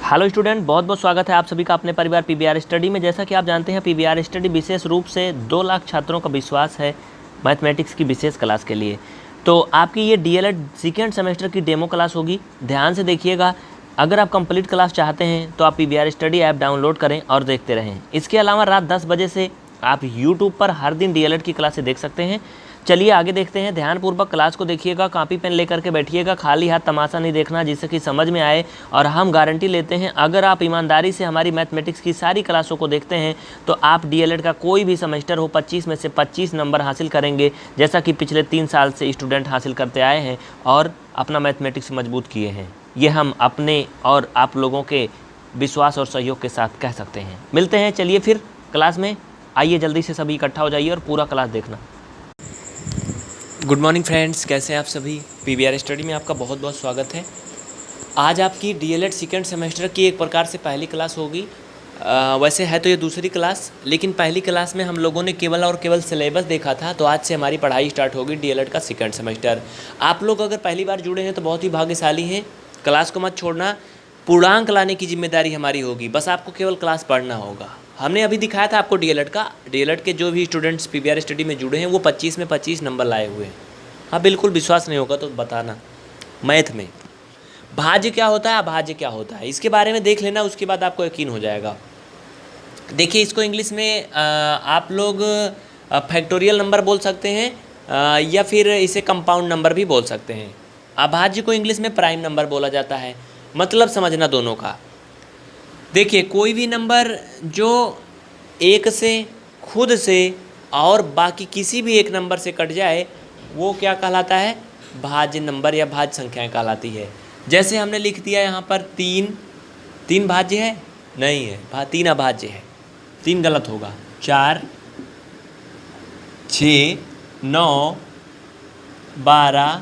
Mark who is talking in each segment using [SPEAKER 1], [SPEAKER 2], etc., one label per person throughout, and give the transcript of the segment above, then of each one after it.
[SPEAKER 1] Hello student, बहुत बहुत स्वागत है आप सभी का अपने परिवार पीवीआर स्टडी में। जैसा कि आप जानते हैं, पीवीआर स्टडी विशेष रूप से 2 लाख छात्रों का विश्वास है मैथमेटिक्स की विशेष क्लास के लिए। तो आपकी ये डीएलएड सेकेंड सेमेस्टर की डेमो क्लास होगी। ध्यान से देखिएगा। अगर आप कंप्लीट क्लास चाहते हैं तो आप पीवीआर स्टडी ऐप डाउनलोड करें और देखते रहें। इसके अलावा रात 10 बजे से आप यूट्यूब पर हर दिन डीएलएड की क्लासें देख सकते हैं। चलिए आगे देखते हैं। ध्यानपूर्वक क्लास को देखिएगा, कॉपी पेन लेकर के बैठिएगा, खाली हाथ तमाशा नहीं देखना, जिससे कि समझ में आए। और हम गारंटी लेते हैं, अगर आप ईमानदारी से हमारी मैथमेटिक्स की सारी क्लासों को देखते हैं तो आप डीएलएड का कोई भी सेमेस्टर हो 25 में से 25 नंबर हासिल करेंगे, जैसा कि पिछले 3 साल से स्टूडेंट हासिल करते आए हैं और अपना मैथमेटिक्स मजबूत किए हैं। ये हम अपने और आप लोगों के विश्वास और सहयोग के साथ कह सकते हैं। मिलते हैं चलिए फिर क्लास में। आइए जल्दी से सभी इकट्ठा हो जाइए और पूरा क्लास देखना। गुड मॉर्निंग फ्रेंड्स, कैसे हैं आप सभी। पीवीआर स्टडी में आपका बहुत बहुत स्वागत है। आज आपकी डीएलएड सेकेंड सेमेस्टर की एक प्रकार से पहली क्लास होगी। वैसे है तो ये दूसरी क्लास, लेकिन पहली क्लास में हम लोगों ने केवल और केवल सिलेबस देखा था। तो आज से हमारी पढ़ाई स्टार्ट होगी डीएलएड का सेकेंड सेमेस्टर। आप लोग अगर पहली बार जुड़े हैं तो बहुत ही भाग्यशाली हैं। क्लास को मत छोड़ना, पूर्णांक लाने की जिम्मेदारी हमारी होगी। बस आपको केवल क्लास पढ़ना होगा। हमने अभी दिखाया था आपको डीएलएड का। डीएलएड के जो भी स्टूडेंट्स पीवीआर स्टडी में जुड़े हैं वो 25 में 25 नंबर लाए हुए हैं। हाँ, बिल्कुल विश्वास नहीं होगा तो बताना। मैथ में भाज्य क्या होता है, अभाज्य क्या होता है, इसके बारे में देख लेना, उसके बाद आपको यकीन हो जाएगा। देखिए, इसको इंग्लिश में आप लोग फैक्टोरियल नंबर बोल सकते हैं या फिर इसे कंपाउंड नंबर भी बोल सकते हैं। अभाज्य को इंग्लिश में प्राइम नंबर बोला जाता है। मतलब समझना दोनों का। देखिए, कोई भी नंबर जो एक से, खुद से और बाकी किसी भी एक नंबर से कट जाए वो क्या कहलाता है, भाज्य नंबर या भाज्य संख्याएं कहलाती है। जैसे हमने लिख दिया यहाँ पर 3 भाज्य है, नहीं है, 3 अभाज्य है। 3 गलत होगा। 4, 6, 9, 12,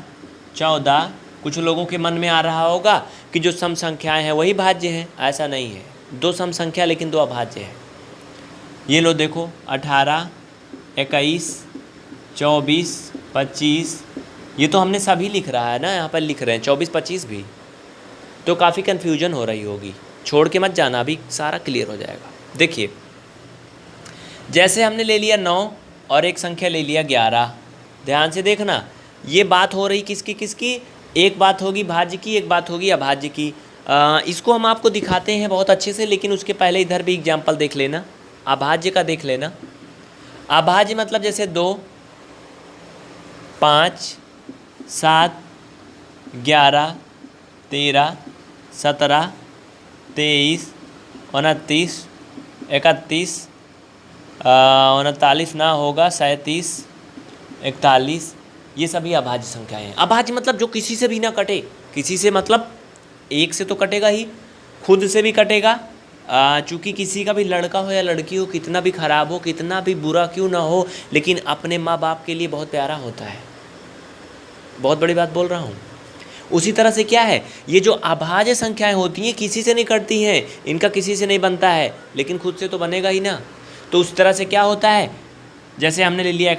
[SPEAKER 1] 14। कुछ लोगों के मन में आ रहा होगा कि जो सम संख्याएं हैं वही भाज्य हैं। ऐसा नहीं है। 2 सम संख्या लेकिन 2 अभाज्य है। ये लो देखो, 18, 21, 24, 25। ये तो हमने सभी लिख रहा है ना, यहाँ पर लिख रहे हैं 24, 25 भी। तो काफ़ी कन्फ्यूजन हो रही होगी, छोड़ के मत जाना, अभी सारा क्लियर हो जाएगा। देखिए, जैसे हमने ले लिया 9 और एक संख्या ले लिया 11। ध्यान से देखना, ये बात हो रही किसकी किसकी। एक बात होगी भाज्य की, एक बात होगी अभाज्य की। इसको हम आपको दिखाते हैं बहुत अच्छे से, लेकिन उसके पहले इधर भी एग्जाम्पल देख लेना। अभाज्य का देख लेना। अभाज्य मतलब जैसे 2, 5, 7, 11, 13, 17, 23, 29, 31, 39 ना होगा, 37, 41। ये सभी अभाज्य संख्याएं हैं। अभाज्य मतलब जो किसी से भी ना कटे। किसी से मतलब एक से तो कटेगा ही, खुद से भी कटेगा। चूँकि किसी का भी लड़का हो या लड़की हो, कितना भी ख़राब हो, कितना भी बुरा क्यों ना हो, लेकिन अपने माँ बाप के लिए बहुत प्यारा होता है। बहुत बड़ी बात बोल रहा हूँ। उसी तरह से क्या है, ये जो अभाज्य संख्याएं होती हैं किसी से नहीं कटती हैं, इनका किसी से नहीं बनता है, लेकिन खुद से तो बनेगा ही ना। तो उस तरह से क्या होता है, जैसे हमने ले लिया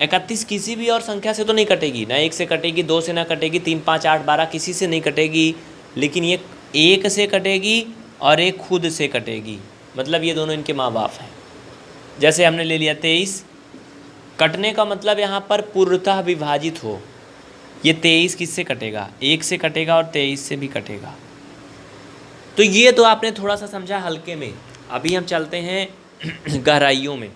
[SPEAKER 1] 31 किसी भी और संख्या से तो नहीं कटेगी ना। 1 से कटेगी, 2 से ना कटेगी, 3, 5, 8, 12 किसी से नहीं कटेगी, लेकिन ये 1 से कटेगी और एक खुद से कटेगी। मतलब ये दोनों इनके माँ बाप हैं। जैसे हमने ले लिया 23। कटने का मतलब यहाँ पर पूर्णतः विभाजित हो। ये 23 किससे कटेगा, 1 से कटेगा और 23 से भी कटेगा। तो ये तो आपने थोड़ा सा समझा हल्के में। अभी हम चलते हैं गहराइयों में,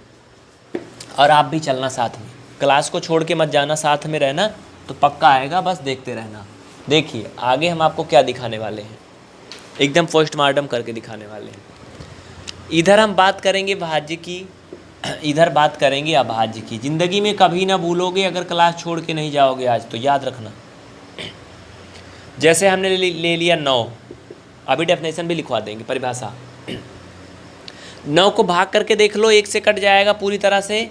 [SPEAKER 1] और आप भी चलना साथ में। क्लास को छोड़ के मत जाना, साथ में रहना तो पक्का आएगा। बस देखते रहना। देखिए आगे हम आपको क्या दिखाने वाले हैं, एकदम पोस्टमार्टम करके दिखाने वाले हैं। इधर हम बात करेंगे भाज्य की, इधर बात करेंगे अभाज्य की। ज़िंदगी में कभी ना भूलोगे अगर क्लास छोड़ के नहीं जाओगे आज, तो याद रखना। जैसे हमने ले लिया 9। अभी डेफिनेशन भी लिखवा देंगे, परिभाषा। 9 को भाग करके देख लो, 1 से कट जाएगा पूरी तरह से,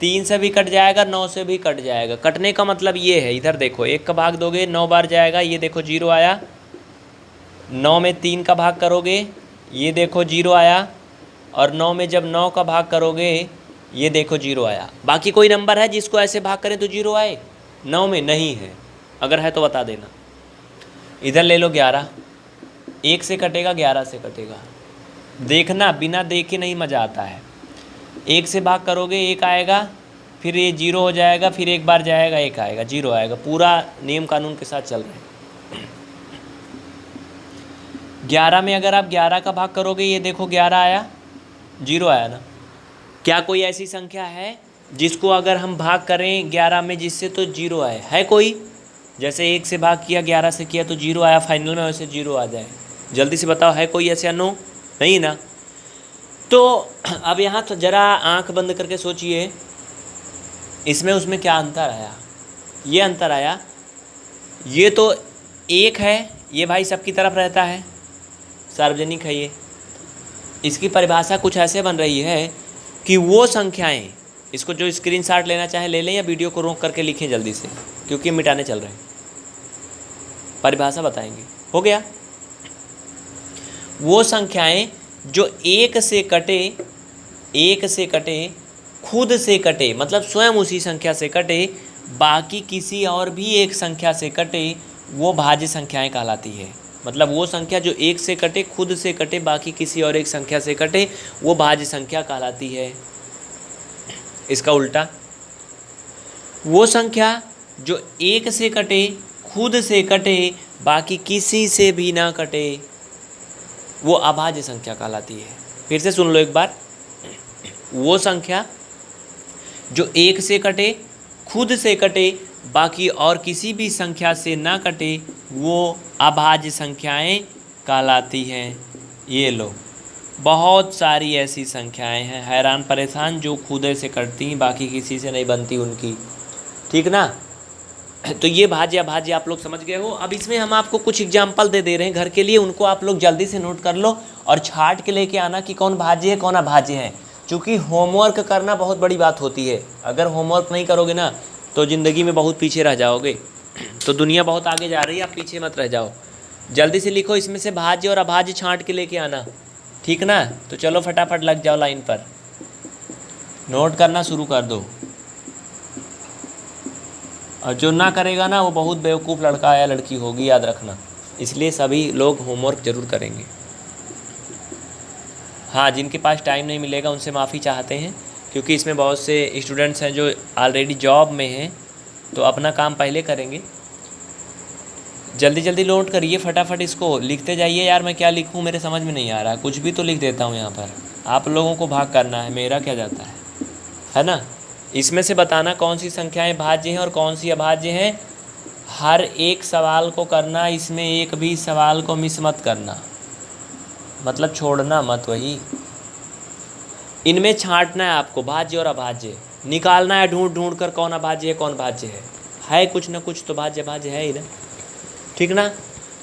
[SPEAKER 1] 3 से भी कट जाएगा, 9 से भी कट जाएगा। कटने का मतलब ये है, इधर देखो, 1 का भाग दोगे 9 बार जाएगा, ये देखो 0 आया। 9 में 3 का भाग करोगे, ये देखो 0 आया। और 9 में जब 9 का भाग करोगे, ये देखो 0 आया। बाकी कोई नंबर है जिसको ऐसे भाग करें तो 0 आए? 9 में नहीं है, अगर है तो बता देना। इधर ले लो 11। 1 से कटेगा 11 से कटेगा। देखना, बिना देखे नहीं मज़ा आता है। 1 से भाग करोगे 1 आएगा, फिर ये 0 हो जाएगा, फिर एक बार जाएगा 1 आएगा, 0 आएगा। पूरा नियम कानून के साथ चल रहे हैं। 11 में अगर आप 11 का भाग करोगे, ये देखो 11 आया, 0 आया ना। क्या कोई ऐसी संख्या है जिसको अगर हम भाग करें 11 में जिससे तो 0 आए? है कोई? जैसे 1 से भाग किया, 11 से किया तो 0 आया, फाइनल में वैसे 0 आ जाए। जल्दी से बताओ, है कोई ऐसे? नो, नहीं ना। तो अब यहाँ तो ज़रा आंख बंद करके सोचिए, इसमें उसमें क्या अंतर आया? ये अंतर आया, ये तो 1 है, ये भाई सबकी तरफ रहता है, सार्वजनिक है ये। इसकी परिभाषा कुछ ऐसे बन रही है कि वो संख्याएं, इसको जो स्क्रीनशॉट लेना चाहे ले लें या वीडियो को रोक करके लिखें जल्दी से, क्योंकि मिटाने चल रहे हैं। परिभाषा बताएंगे, हो गया? वो संख्याएं जो 1 से कटे, 1 से कटे, खुद से कटे, मतलब स्वयं उसी संख्या से कटे, बाकी किसी और भी एक संख्या से कटे, वो भाज्य संख्याएं कहलाती है। मतलब वो संख्या जो 1 से कटे, खुद से कटे, बाकी किसी और एक संख्या से कटे, वो भाज्य संख्या कहलाती है। इसका उल्टा, वो संख्या जो 1 से कटे, खुद से कटे, बाकी किसी से भी ना कटे, वो अभाज्य संख्या कहलाती है। फिर से सुन लो एक बार, वो संख्या जो 1 से कटे, खुद से कटे, बाकी और किसी भी संख्या से ना कटे, वो अभाज्य संख्याएं कहलाती हैं। ये लो, बहुत सारी ऐसी संख्याएं हैं हैरान परेशान जो खुद से कटती हैं, बाकी किसी से नहीं बनती उनकी, ठीक ना। तो ये भाज्य अभाज्य आप लोग समझ गए हो। अब इसमें हम आपको कुछ एग्जाम्पल दे रहे हैं घर के लिए, उनको आप लोग जल्दी से नोट कर लो और छाट के लेके आना कि कौन भाज्य है कौन अभाज्य है। क्योंकि होमवर्क करना बहुत बड़ी बात होती है। अगर होमवर्क नहीं करोगे ना तो ज़िंदगी में बहुत पीछे रह जाओगे। तो दुनिया बहुत आगे जा रही है, आप पीछे मत रह जाओ। जल्दी से लिखो, इसमें से भाज्य और अभाज्य छांट के लेके आना, ठीक ना। तो चलो फटाफट लग जाओ लाइन पर, नोट करना शुरू कर दो। और जो ना करेगा ना वो बहुत बेवकूफ़ लड़का या लड़की होगी, याद रखना। इसलिए सभी लोग होमवर्क ज़रूर करेंगे। हाँ, जिनके पास टाइम नहीं मिलेगा उनसे माफ़ी चाहते हैं, क्योंकि इसमें बहुत से स्टूडेंट्स हैं जो ऑलरेडी जॉब में हैं, तो अपना काम पहले करेंगे। जल्दी जल्दी नोट करिए, फटाफट इसको लिखते जाइए। यार मैं क्या लिखूं, मेरे समझ में नहीं आ रहा, कुछ भी तो लिख देता हूं यहाँ पर। आप लोगों को भाग करना है, मेरा क्या जाता है ना। इसमें से बताना कौन सी संख्याएं भाज्य हैं और कौन सी अभाज्य हैं। हर एक सवाल को करना, इसमें एक भी सवाल को मिस मत करना, मतलब छोड़ना मत। वही इनमें छांटना है आपको, भाज्य और अभाज्य निकालना है, ढूंढ ढूंढ कर कौन अभाज्य है कौन भाज्य है कुछ ना कुछ तो भाज्य भाज्य है ही ना, ठीक ना।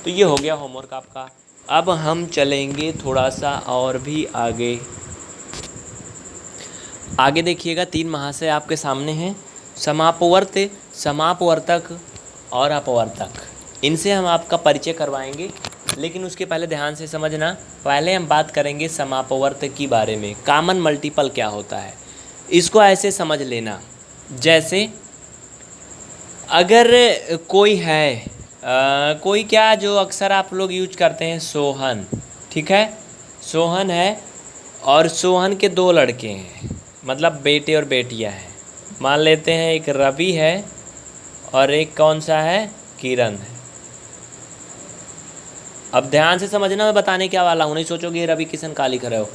[SPEAKER 1] तो ये हो गया होमवर्क आपका। अब हम चलेंगे थोड़ा सा और भी आगे। आगे देखिएगा, 3 महाशय आपके सामने हैं, समापवर्त, समापवर्तक और अपवर्तक। इनसे हम आपका परिचय करवाएंगे, लेकिन उसके पहले ध्यान से समझना। पहले हम बात करेंगे समापवर्त के बारे में। कॉमन मल्टीपल क्या होता है, इसको ऐसे समझ लेना। जैसे अगर कोई है कोई क्या जो अक्सर आप लोग यूज करते हैं, सोहन, ठीक है। सोहन है और सोहन के 2 लड़के हैं, मतलब बेटे और बेटियां हैं। मान लेते हैं एक रवि है और एक कौन सा है, किरण है। अब ध्यान से समझना, मैं बताने क्या वाला हूँ, नहीं सोचोगे ये रवि किशन का लिख रहे हो।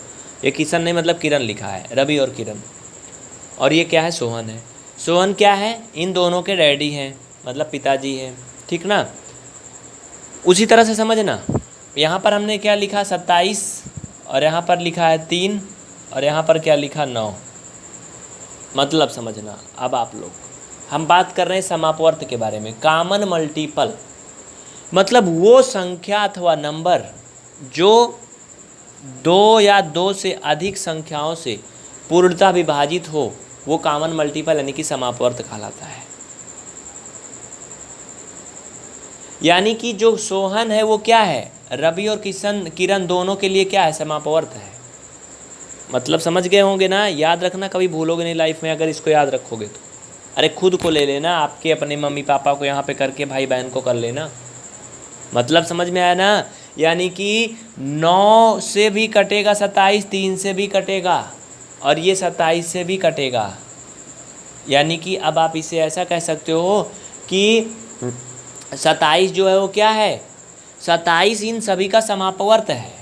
[SPEAKER 1] ये किशन नहीं मतलब किरण लिखा है, रवि और किरण। और ये क्या है, सोहन है। सोहन क्या है, इन दोनों के डैडी हैं, मतलब पिताजी हैं, ठीक ना। उसी तरह से समझना, यहाँ पर हमने क्या लिखा, 27, और यहाँ पर लिखा है 3, और यहाँ पर क्या लिखा, 9। मतलब समझना। अब आप लोग, हम बात कर रहे हैं समापवर्त के बारे में। कॉमन मल्टीपल मतलब वो संख्या अथवा नंबर जो 2 या 2 से अधिक संख्याओं से पूर्णतः विभाजित हो, वो कॉमन मल्टीपल यानी कि समापवर्त कहलाता है। यानी कि जो सोहन है वो क्या है, रवि और किरण दोनों के लिए क्या है, समापवर्त है। मतलब समझ गए होंगे ना, याद रखना, कभी भूलोगे नहीं लाइफ में अगर इसको याद रखोगे तो। अरे खुद को ले लेना, आपके अपने मम्मी पापा को यहाँ पे करके भाई बहन को कर लेना। मतलब समझ में आया ना। यानी कि 9 से भी कटेगा 27, 3 से भी कटेगा और ये 27 से भी कटेगा। यानी कि अब आप इसे ऐसा कह सकते हो कि 27 जो है वो क्या है, 27 इन सभी का समापवर्त है,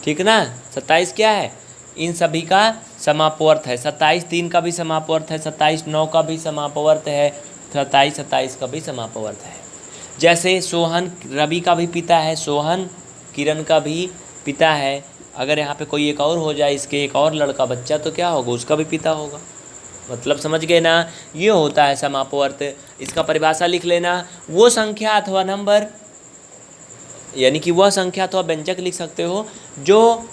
[SPEAKER 1] ठीक ना। 27 क्या है, इन सभी का समापवर्त है। 27 3 का भी समापवर्त है, 27 9 का भी समापवर्त है, 27 27 का भी समापवर्त है। जैसे सोहन रवि का भी पिता है, सोहन किरण का भी पिता है। अगर यहाँ पे कोई एक और हो जाए, इसके एक और लड़का बच्चा, तो क्या होगा, उसका भी पिता होगा। मतलब समझ गए ना, ये होता है समापवर्त। इसका परिभाषा लिख लेना, वो संख्या अथवा नंबर, यानी कि वह संख्या अथवा व्यंजक लिख सकते हो जो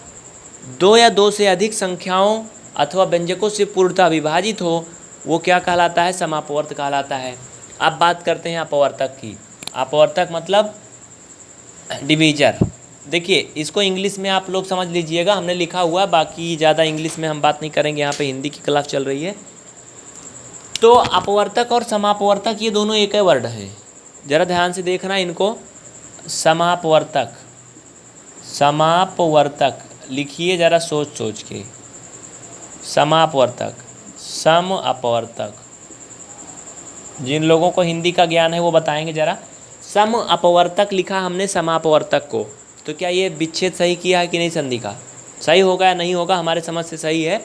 [SPEAKER 1] 2 या 2 से अधिक संख्याओं अथवा व्यंजकों से पूर्णतः विभाजित हो, वो क्या कहलाता है, समापवर्त कहलाता है। अब बात करते हैं अपवर्तक की। अपवर्तक मतलब डिवीजर। देखिए इसको इंग्लिश में आप लोग समझ लीजिएगा, हमने लिखा हुआ, बाकी ज़्यादा इंग्लिश में हम बात नहीं करेंगे, यहाँ पे हिंदी की क्लास चल रही है। तो अपवर्तक और समापवर्तक ये दोनों एक ही वर्ड है, ज़रा ध्यान से देखना इनको। समापवर्तक, समापवर्तक लिखिए ज़रा सोच सोच के। समापवर्तक, सम अपवर्तक, जिन लोगों को हिंदी का ज्ञान है वो बताएंगे ज़रा। सम अपवर्तक लिखा हमने समापवर्तक को, तो क्या ये विच्छेद सही किया है कि नहीं संधि का, सही होगा या नहीं होगा, हमारे समझ से सही है।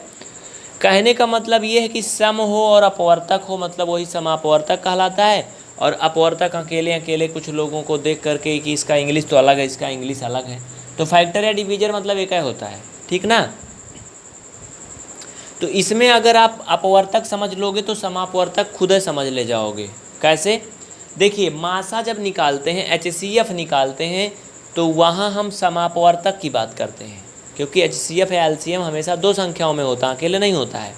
[SPEAKER 1] कहने का मतलब ये है कि सम हो और अपवर्तक हो, मतलब वही समापवर्तक कहलाता है। और अपवर्तक अकेले अकेले कुछ लोगों को देख करके कि इसका इंग्लिश तो अलग है, इसका इंग्लिश अलग है, तो फैक्टर या डिवीजर मतलब एक ही होता है, ठीक ना। तो इसमें अगर आप अपवर्तक समझ लोगे तो समापवर्तक खुद ही समझ ले जाओगे। कैसे, देखिए मासा जब निकालते हैं, HCF निकालते हैं, तो वहाँ हम समापवर्तक की बात करते हैं, क्योंकि HCF या LCM हमेशा 2 संख्याओं में होता है, अकेले नहीं होता है,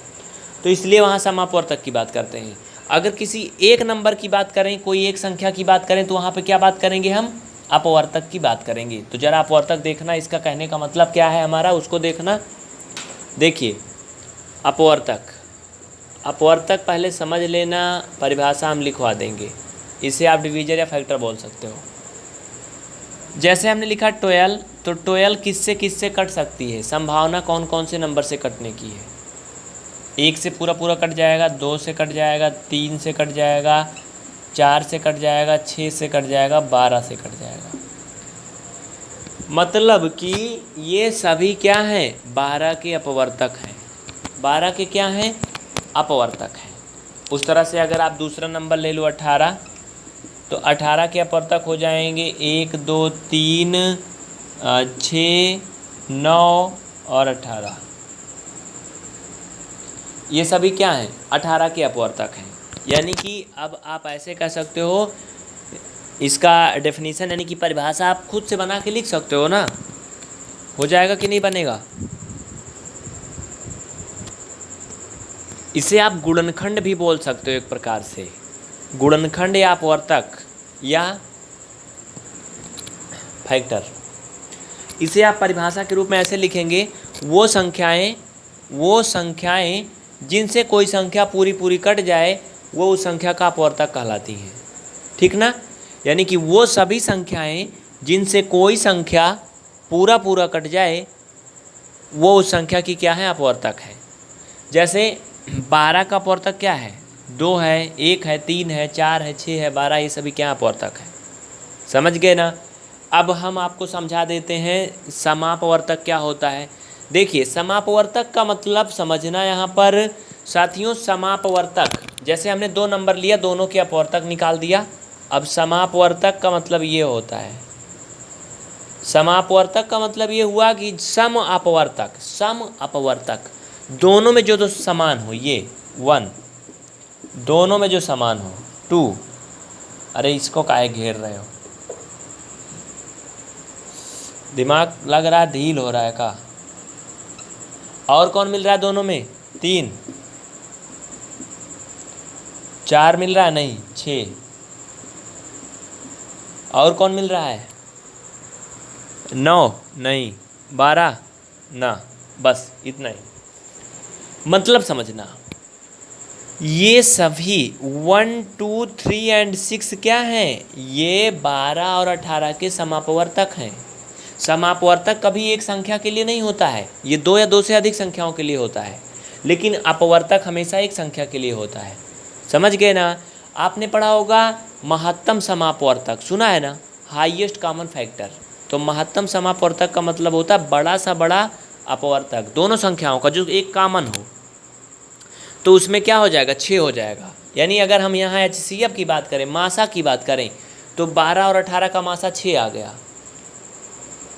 [SPEAKER 1] तो इसलिए वहाँ समापवर्तक की बात करते हैं। अगर किसी एक नंबर की बात करें, कोई एक संख्या की बात करें, तो वहाँ पे क्या बात करेंगे, हम अपवर्तक की बात करेंगे। तो जरा अपवर्तक देखना, इसका कहने का मतलब क्या है हमारा, उसको देखना। देखिए अपवर्तक, अपवर्तक पहले समझ लेना, परिभाषा हम लिखवा देंगे, इसे आप डिवीजर या फैक्टर बोल सकते हो। जैसे हमने लिखा 12, तो 12 किससे किससे कट सकती है, संभावना कौन कौन से नंबर से कटने की है। 1 से पूरा पूरा कट जाएगा, 2 से कट जाएगा, 3 से कट जाएगा, 4 से कट जाएगा, 6 से कट जाएगा, 12 से कट जाएगा। मतलब कि ये सभी क्या हैं, 12 के अपवर्तक हैं, 12 के क्या हैं, अपवर्तक हैं। उस तरह से अगर आप दूसरा नंबर ले लो 18, तो 18 के अपवर्तक हो जाएंगे 1 2 3 6 9 और 18। ये सभी क्या हैं, 18 के अपवर्तक हैं। यानी कि अब आप ऐसे कह सकते हो, इसका डेफिनेशन यानी कि परिभाषा आप खुद से बना के लिख सकते हो ना, हो जाएगा कि नहीं बनेगा। इसे आप गुणनखंड भी बोल सकते हो एक प्रकार से, गुणनखंड या अपवर्तक या फैक्टर। इसे आप परिभाषा के रूप में ऐसे लिखेंगे, वो संख्याएं जिनसे कोई संख्या पूरी पूरी कट जाए, वो उस संख्या का अपवर्तक कहलाती हैं, ठीक ना। यानी कि वो सभी संख्याएं जिनसे कोई संख्या पूरा पूरा कट जाए, वो उस संख्या की क्या है, अपवर्तक है। जैसे 12 का अपवर्तक क्या है, 2 है, 1 है, 3 है, 4 है, 6 है, 12, ये सभी क्या अपवर्तक है, समझ गए ना। अब हम आपको समझा देते हैं समापवर्तक क्या होता है। देखिए समापवर्तक का मतलब समझना यहाँ पर साथियों, समापवर्तक जैसे हमने 2 नंबर लिया, दोनों के अपवर्तक निकाल दिया। अब समापवर्तक का मतलब ये होता है, समापवर्तक का मतलब ये हुआ कि सम अपवर्तक, सम अपवर्तक दोनों में जो समान हो, ये 1, दोनों में जो समान हो 2। अरे इसको काहे घेर रहे हो, दिमाग लग रहा है ढील हो रहा है का। और कौन मिल रहा है दोनों में, 3, 4 मिल रहा है, नहीं 6, और कौन मिल रहा है, 9 नहीं, 12 ना, बस इतना ही। मतलब समझना, ये सभी 1, 2, 3 एंड 6 क्या हैं? ये 12 और 18 के समापवर्तक हैं। समापवर्तक कभी एक संख्या के लिए नहीं होता है, ये 2 या 2 से अधिक संख्याओं के लिए होता है, लेकिन अपवर्तक हमेशा एक संख्या के लिए होता है। समझ गए ना? आपने पढ़ा होगा महत्तम समापवर्तक, सुना है ना, हाईएस्ट कॉमन फैक्टर। तो महत्तम समापवर्तक का मतलब होता है बड़ा सा बड़ा अपवर्तक, दोनों संख्याओं का जो एक कॉमन हो। तो उसमें क्या हो जाएगा? 6 हो जाएगा। यानी अगर हम यहाँ HCF की बात करें, मासा की बात करें, तो 12 और 18 का मासा 6 आ गया।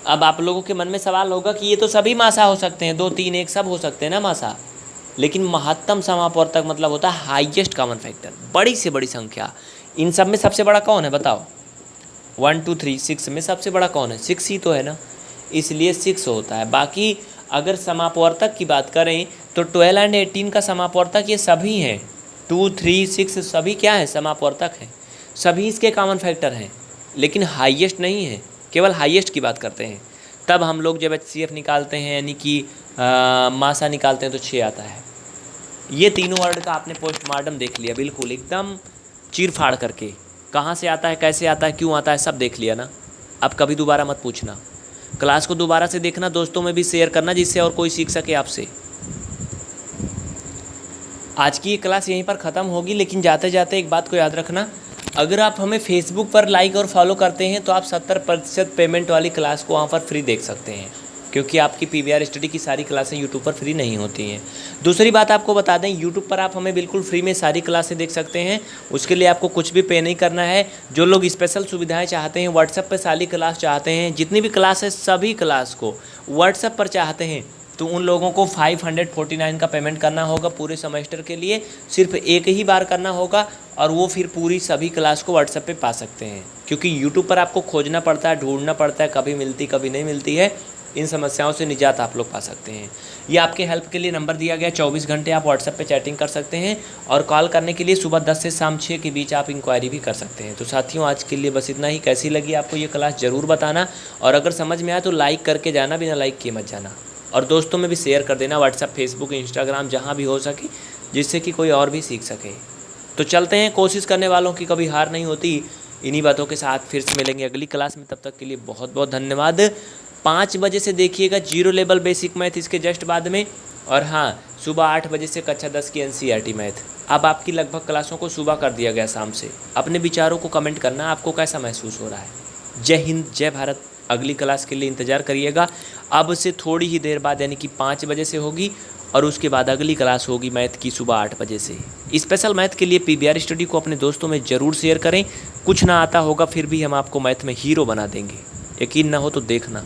[SPEAKER 1] अब आप लोगों के मन में सवाल होगा कि ये तो सभी मासा हो सकते हैं, 2, 3, 1 सब हो सकते हैं ना मासा, लेकिन महत्तम समापवर्तक मतलब होता है हाईएस्ट कॉमन फैक्टर, बड़ी से बड़ी संख्या। इन सब में सबसे बड़ा कौन है बताओ? 1, 2, 3, 6 में सबसे बड़ा कौन है? 6 ही तो है ना, इसलिए 6 होता है। बाकी अगर समापवर्तक की बात करें तो 12 एंड 18 का समापवर्तक ये सभी हैं, 2, 3, 6 सभी क्या है? समापवर्तक हैं, सभी इसके कॉमन फैक्टर हैं, लेकिन हाईएस्ट नहीं है, केवल हाईएस्ट की बात करते हैं। तब हम लोग जब HCF निकालते हैं यानी कि मासा निकालते हैं तो 6 आता है। ये तीनों वर्ड का आपने पोस्टमार्टम देख लिया, बिल्कुल एकदम चीर फाड़ करके, कहाँ से आता है, कैसे आता है, क्यों आता है, सब देख लिया ना। अब कभी दोबारा मत पूछना, क्लास को दोबारा से देखना, दोस्तों में भी शेयर करना जिससे और कोई सीख सके आपसे। आज की ये क्लास यहीं पर ख़त्म होगी, लेकिन जाते जाते एक बात को याद रखना, अगर आप हमें फेसबुक पर लाइक और फॉलो करते हैं तो आप 70% पेमेंट वाली क्लास को वहाँ पर फ्री देख सकते हैं, क्योंकि आपकी PVR स्टडी की सारी क्लासें यूट्यूब पर फ्री नहीं होती हैं। दूसरी बात आपको बता दें, यूट्यूब पर आप हमें बिल्कुल फ्री में सारी क्लासें देख सकते हैं, उसके लिए आपको कुछ भी पे नहीं करना है। जो लोग स्पेशल सुविधाएं चाहते हैं, व्हाट्सएप पर सारी क्लास चाहते हैं, जितनी भी क्लास है सभी क्लास को व्हाट्सएप पर चाहते हैं, तो उन लोगों को 549 का पेमेंट करना होगा पूरे सेमेस्टर के लिए, सिर्फ एक ही बार करना होगा, और वो फिर पूरी सभी क्लास को व्हाट्सएप पे पा सकते हैं। क्योंकि यूट्यूब पर आपको खोजना पड़ता है, ढूंढना पड़ता है, कभी मिलती कभी नहीं मिलती है, इन समस्याओं से निजात आप लोग पा सकते हैं। ये आपके हेल्प के लिए नंबर दिया गया, 24 घंटे आप व्हाट्सएप पे चैटिंग कर सकते हैं, और कॉल करने के लिए सुबह 10 से शाम 6 के बीच आप इंक्वायरी भी कर सकते हैं। तो साथियों, आज के लिए बस इतना ही। कैसी लगी आपको ये क्लास ज़रूर बताना, और अगर समझ में आया तो लाइक करके जाना, बिना लाइक किए मत जाना, और दोस्तों में भी शेयर कर देना, व्हाट्सएप, फेसबुक, इंस्टाग्राम, जहाँ भी हो सके, जिससे कि कोई और भी सीख सके। तो चलते हैं, कोशिश करने वालों की कभी हार नहीं होती। इन्हीं बातों के साथ फिर से मिलेंगे अगली क्लास में, तब तक के लिए बहुत बहुत धन्यवाद। 5 बजे से देखिएगा जीरो लेवल बेसिक मैथ इसके जस्ट बाद में, और हाँ, सुबह 8 बजे से कक्षा 10 की NCERT मैथ। अब आपकी लगभग क्लासों को सुबह कर दिया गया शाम से। अपने विचारों को कमेंट करना, आपको कैसा महसूस हो रहा है। जय हिंद, जय भारत। अगली क्लास के लिए इंतज़ार करिएगा। अब से थोड़ी ही देर बाद यानी कि 5 बजे से होगी, और उसके बाद अगली क्लास होगी मैथ की सुबह 8 बजे से। स्पेशल मैथ के लिए PVR स्टडी को अपने दोस्तों में ज़रूर शेयर करें। कुछ ना आता होगा फिर भी हम आपको मैथ में हीरो बना देंगे, यकीन ना हो तो देखना।